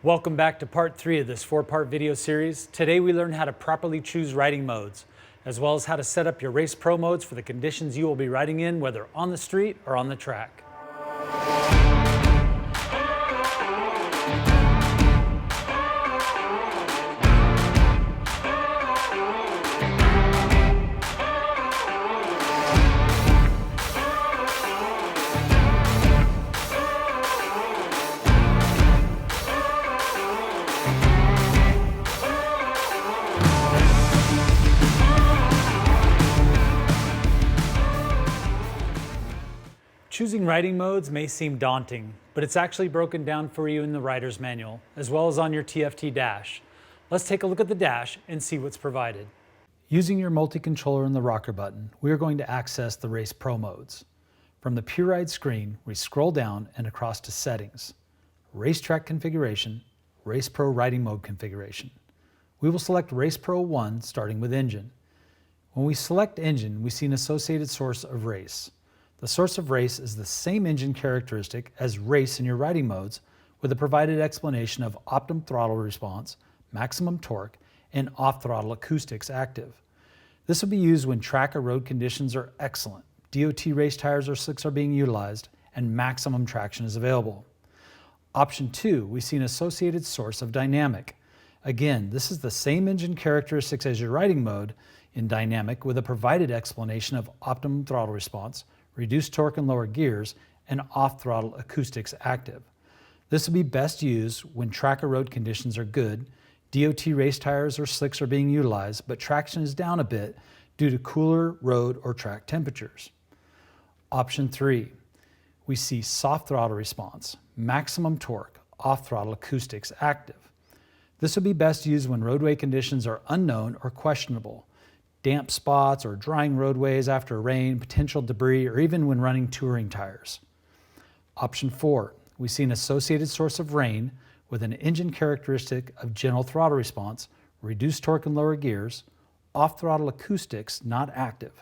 Welcome back to part 3 of this 4-part video series. Today we learn how to properly choose riding modes, as well as how to set up your Race Pro modes for the conditions you will be riding in, whether on the street or on the track. Choosing riding modes may seem daunting, but it's actually broken down for you in the rider's manual, as well as on your TFT Dash. Let's take a look at the dash and see what's provided. Using your multi-controller and the rocker button, we are going to access the Race Pro modes. From the Pure Ride screen, we scroll down and across to Settings, Racetrack Configuration, Race Pro Riding Mode Configuration. We will select Race Pro 1, starting with Engine. When we select Engine, we see an associated source of race. The source of race is the same engine characteristic as race in your riding modes, with a provided explanation of optimum throttle response, maximum torque, and off-throttle acoustics active. This will be used when track or road conditions are excellent, DOT race tires or slicks are being utilized, and maximum traction is available. Option 2, we see an associated source of dynamic. Again, this is the same engine characteristics as your riding mode in dynamic, with a provided explanation of optimum throttle response, reduced torque in lower gears, and off-throttle acoustics active. This will be best used when track or road conditions are good, DOT race tires or slicks are being utilized, but traction is down a bit due to cooler road or track temperatures. Option 3, we see soft throttle response, maximum torque, off-throttle acoustics active. This will be best used when roadway conditions are unknown or questionable, damp spots or drying roadways after rain, potential debris, or even when running touring tires. Option 4, we see an associated source of rain with an engine characteristic of gentle throttle response, reduced torque in lower gears, off-throttle acoustics not active.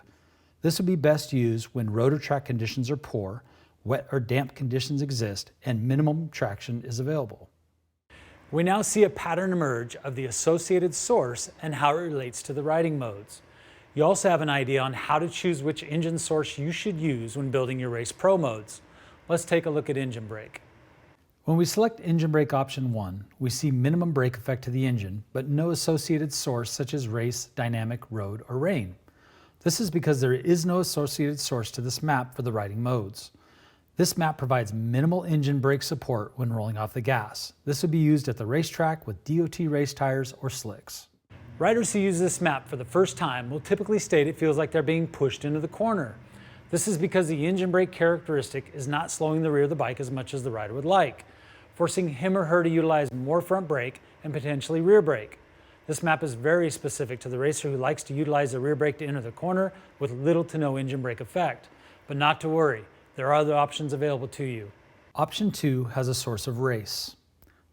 This would be best used when road or track conditions are poor, wet or damp conditions exist, and minimum traction is available. We now see a pattern emerge of the associated source and how it relates to the riding modes. You also have an idea on how to choose which engine source you should use when building your Race Pro modes. Let's take a look at engine brake. When we select engine brake option 1, we see minimum brake effect to the engine, but no associated source such as race, dynamic, road, or rain. This is because there is no associated source to this map for the riding modes. This map provides minimal engine brake support when rolling off the gas. This would be used at the racetrack with DOT race tires or slicks. Riders who use this map for the first time will typically state it feels like they're being pushed into the corner. This is because the engine brake characteristic is not slowing the rear of the bike as much as the rider would like, forcing him or her to utilize more front brake and potentially rear brake. This map is very specific to the racer who likes to utilize the rear brake to enter the corner with little to no engine brake effect. But not to worry, there are other options available to you. Option 2 has a source of race.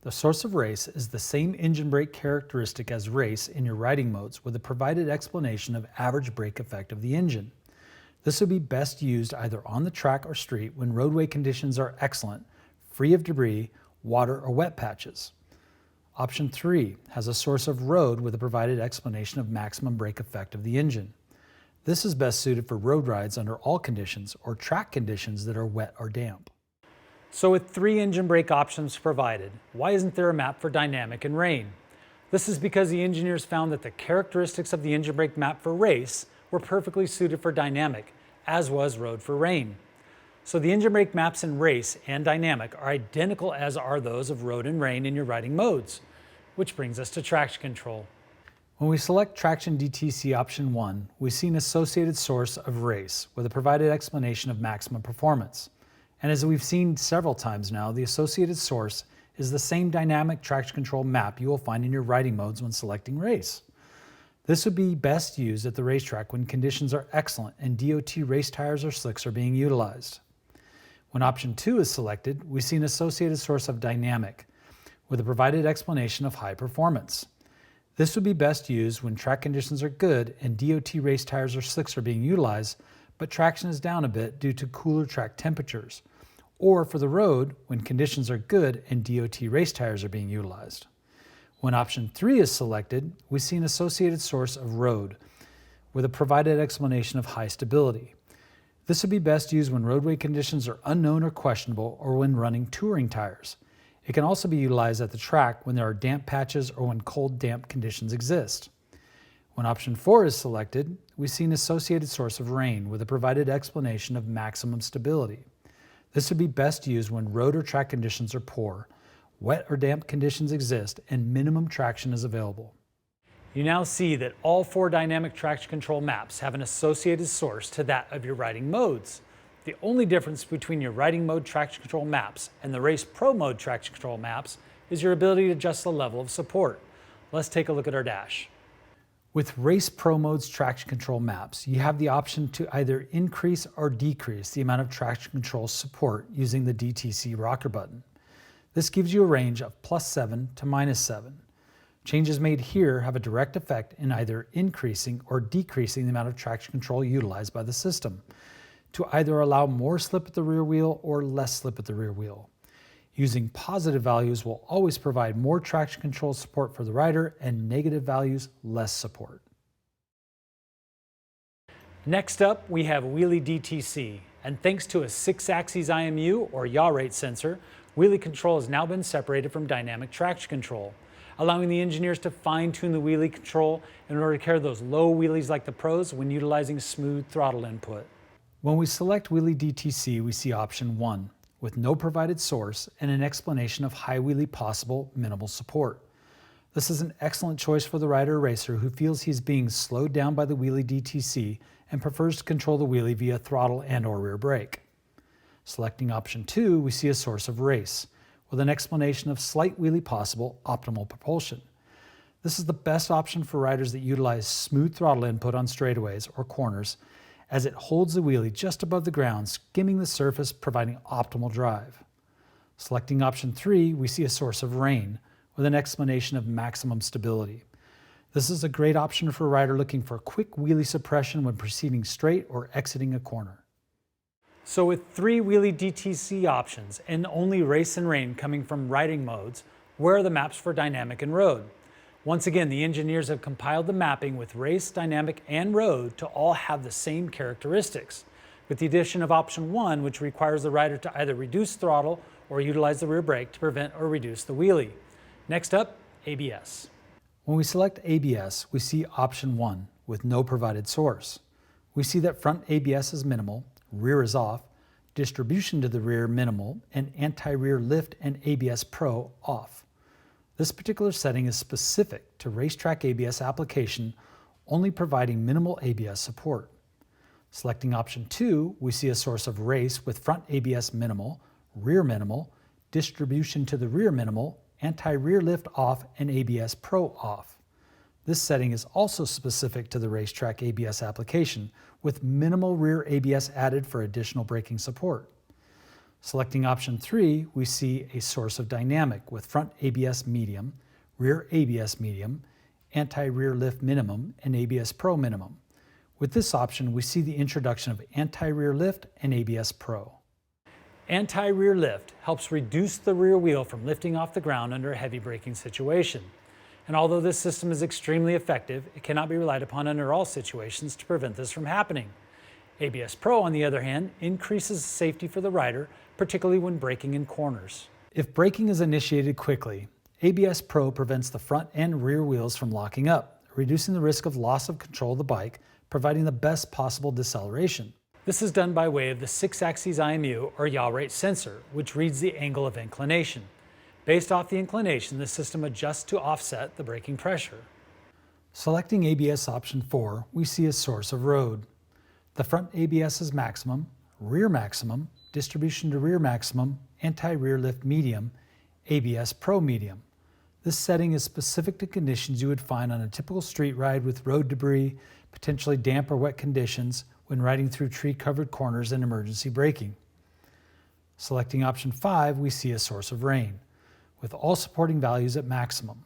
The source of race is the same engine brake characteristic as race in your riding modes, with a provided explanation of average brake effect of the engine. This would be best used either on the track or street when roadway conditions are excellent, free of debris, water, or wet patches. Option 3 has a source of road with a provided explanation of maximum brake effect of the engine. This is best suited for road rides under all conditions or track conditions that are wet or damp. So with 3 engine brake options provided, why isn't there a map for dynamic and rain? This is because the engineers found that the characteristics of the engine brake map for race were perfectly suited for dynamic, as was road for rain. So the engine brake maps in race and dynamic are identical as are those of road and rain in your riding modes, which brings us to traction control. When we select Traction DTC option 1, we see an associated source of race with a provided explanation of maximum performance. And as we've seen several times now, the associated source is the same dynamic traction control map you will find in your riding modes when selecting race. This would be best used at the racetrack when conditions are excellent and DOT race tires or slicks are being utilized. When option 2 is selected, we see an associated source of dynamic with a provided explanation of high performance. This would be best used when track conditions are good and DOT race tires or slicks are being utilized, but traction is down a bit due to cooler track temperatures, or for the road when conditions are good and DOT race tires are being utilized. When option 3 is selected, we see an associated source of road with a provided explanation of high stability. This would be best used when roadway conditions are unknown or questionable or when running touring tires. It can also be utilized at the track when there are damp patches or when cold, damp conditions exist. When option 4 is selected, we see an associated source of rain with a provided explanation of maximum stability. This would be best used when road or track conditions are poor, wet or damp conditions exist, and minimum traction is available. You now see that all 4 dynamic traction control maps have an associated source to that of your riding modes. The only difference between your riding mode traction control maps and the Race Pro mode traction control maps is your ability to adjust the level of support. Let's take a look at our dash. With Race Pro mode's traction control maps, you have the option to either increase or decrease the amount of traction control support using the DTC rocker button. This gives you a range of +7 to -7. Changes made here have a direct effect in either increasing or decreasing the amount of traction control utilized by the system, to either allow more slip at the rear wheel or less slip at the rear wheel. Using positive values will always provide more traction control support for the rider, and negative values less support. Next up, we have wheelie DTC, and thanks to a 6-axis IMU or yaw rate sensor, wheelie control has now been separated from dynamic traction control, allowing the engineers to fine-tune the wheelie control in order to carry those low wheelies like the pros when utilizing smooth throttle input. When we select wheelie DTC, we see option 1, with no provided source and an explanation of high wheelie possible minimal support. This is an excellent choice for the rider or racer who feels he's being slowed down by the wheelie DTC and prefers to control the wheelie via throttle and/or rear brake. Selecting option 2, we see a source of race, with an explanation of slight wheelie possible optimal propulsion. This is the best option for riders that utilize smooth throttle input on straightaways or corners, as it holds the wheelie just above the ground, skimming the surface, providing optimal drive. Selecting option 3, we see a source of rain, with an explanation of maximum stability. This is a great option for a rider looking for quick wheelie suppression when proceeding straight or exiting a corner. So with 3 wheelie DTC options and only race and rain coming from riding modes, where are the maps for dynamic and road? Once again, the engineers have compiled the mapping with race, dynamic, and road to all have the same characteristics, with the addition of option 1, which requires the rider to either reduce throttle or utilize the rear brake to prevent or reduce the wheelie. Next up, ABS. When we select ABS, we see option 1 with no provided source. We see that front ABS is minimal, rear is off, distribution to the rear minimal, and anti-rear lift and ABS Pro off. This particular setting is specific to racetrack ABS application, only providing minimal ABS support. Selecting option 2, we see a source of race with front ABS minimal, rear minimal, distribution to the rear minimal, anti-rear lift off, and ABS Pro off. This setting is also specific to the racetrack ABS application, with minimal rear ABS added for additional braking support. Selecting option 3, we see a source of dynamic with front ABS medium, rear ABS medium, anti-rear lift minimum, and ABS Pro minimum. With this option, we see the introduction of anti-rear lift and ABS Pro. Anti-rear lift helps reduce the rear wheel from lifting off the ground under a heavy braking situation. And although this system is extremely effective, it cannot be relied upon under all situations to prevent this from happening. ABS Pro, on the other hand, increases safety for the rider, particularly when braking in corners. If braking is initiated quickly, ABS Pro prevents the front and rear wheels from locking up, reducing the risk of loss of control of the bike, providing the best possible deceleration. This is done by way of the 6-axis IMU or yaw rate sensor, which reads the angle of inclination. Based off the inclination, the system adjusts to offset the braking pressure. Selecting ABS option 4, we see a source of road. The front ABS is maximum, rear maximum, distribution to rear maximum, anti-rear lift medium, ABS Pro medium. This setting is specific to conditions you would find on a typical street ride with road debris, potentially damp or wet conditions when riding through tree-covered corners and emergency braking. Selecting option 5, we see a source of rain, with all supporting values at maximum.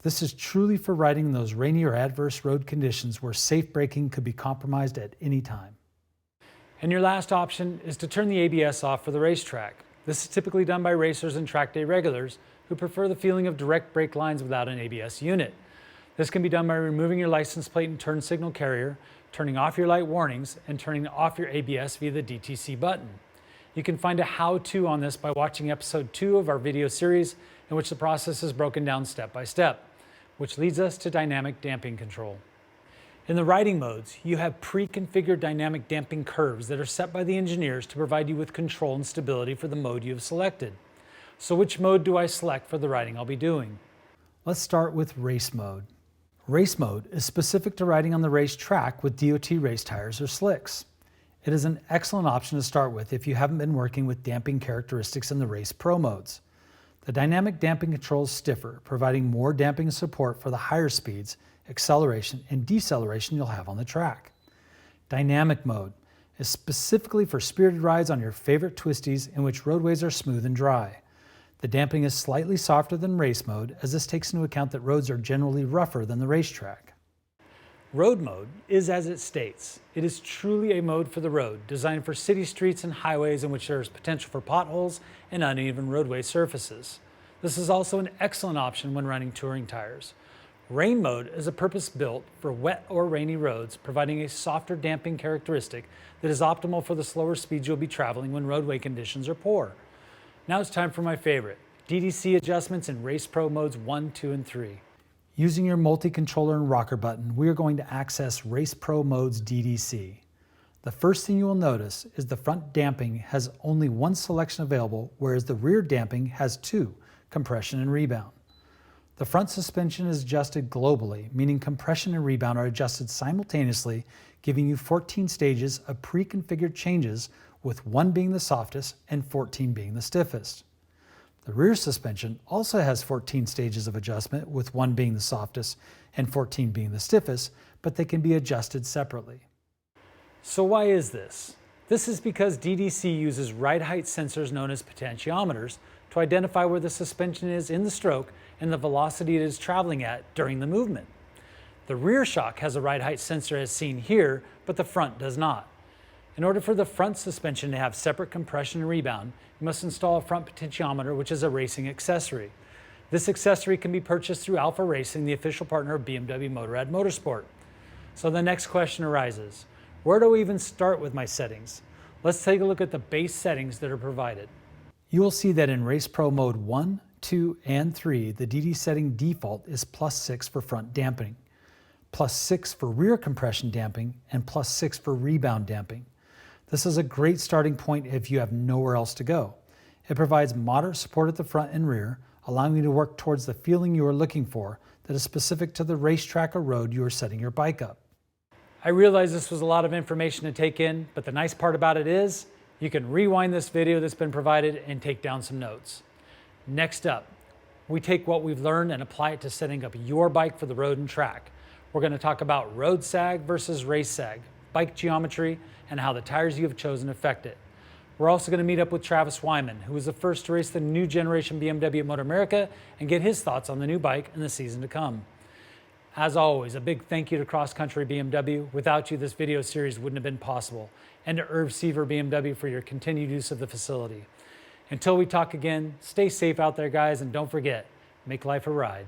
This is truly for riding in those rainy or adverse road conditions where safe braking could be compromised at any time. And your last option is to turn the ABS off for the racetrack. This is typically done by racers and track day regulars who prefer the feeling of direct brake lines without an ABS unit. This can be done by removing your license plate and turn signal carrier, turning off your light warnings, and turning off your ABS via the DTC button. You can find a how-to on this by watching episode 2 of our video series, in which the process is broken down step by step, which leads us to dynamic damping control. In the riding modes, you have pre-configured dynamic damping curves that are set by the engineers to provide you with control and stability for the mode you have selected. So which mode do I select for the riding I'll be doing? Let's start with race mode. Race mode is specific to riding on the race track with DOT race tires or slicks. It is an excellent option to start with if you haven't been working with damping characteristics in the race pro modes. The dynamic damping control is stiffer, providing more damping support for the higher speeds, acceleration, and deceleration you'll have on the track. Dynamic mode is specifically for spirited rides on your favorite twisties in which roadways are smooth and dry. The damping is slightly softer than race mode, as this takes into account that roads are generally rougher than the racetrack. Road mode is as it states. It is truly a mode for the road, designed for city streets and highways in which there is potential for potholes and uneven roadway surfaces. This is also an excellent option when running touring tires. Rain mode is a purpose-built for wet or rainy roads, providing a softer damping characteristic that is optimal for the slower speeds you'll be traveling when roadway conditions are poor. Now it's time for my favorite, DDC adjustments in Race Pro modes 1, 2, and 3. Using your multi-controller and rocker button, we are going to access Race Pro modes DDC. The first thing you will notice is the front damping has only one selection available, whereas the rear damping has 2, compression and rebound. The front suspension is adjusted globally, meaning compression and rebound are adjusted simultaneously, giving you 14 stages of pre-configured changes, with 1 being the softest and 14 being the stiffest. The rear suspension also has 14 stages of adjustment, with 1 being the softest and 14 being the stiffest, but they can be adjusted separately. So why is this? This is because DDC uses ride height sensors known as potentiometers to identify where the suspension is in the stroke and the velocity it is traveling at during the movement. The rear shock has a ride height sensor as seen here, but the front does not. In order for the front suspension to have separate compression and rebound, you must install a front potentiometer, which is a racing accessory. This accessory can be purchased through Alpha Racing, the official partner of BMW Motorrad Motorsport. So the next question arises, where do I even start with my settings? Let's take a look at the base settings that are provided. You will see that in Race Pro mode 1, 2, and 3, the DD setting default is +6 for front damping, +6 for rear compression damping, and +6 for rebound damping. This is a great starting point if you have nowhere else to go. It provides moderate support at the front and rear, allowing you to work towards the feeling you are looking for that is specific to the racetrack or road you are setting your bike up. I realize this was a lot of information to take in, but the nice part about it is you can rewind this video that's been provided and take down some notes. Next up, we take what we've learned and apply it to setting up your bike for the road and track. We're going to talk about road sag versus race sag, bike geometry, and how the tires you have chosen affect it. We're also going to meet up with Travis Wyman, who was the first to race the new generation BMW at Motor America, and get his thoughts on the new bike in the season to come. As always, a big thank you to Cross Country BMW. Without you, this video series wouldn't have been possible. And to Irv Seaver BMW for your continued use of the facility. Until we talk again, stay safe out there, guys, and don't forget, make life a ride.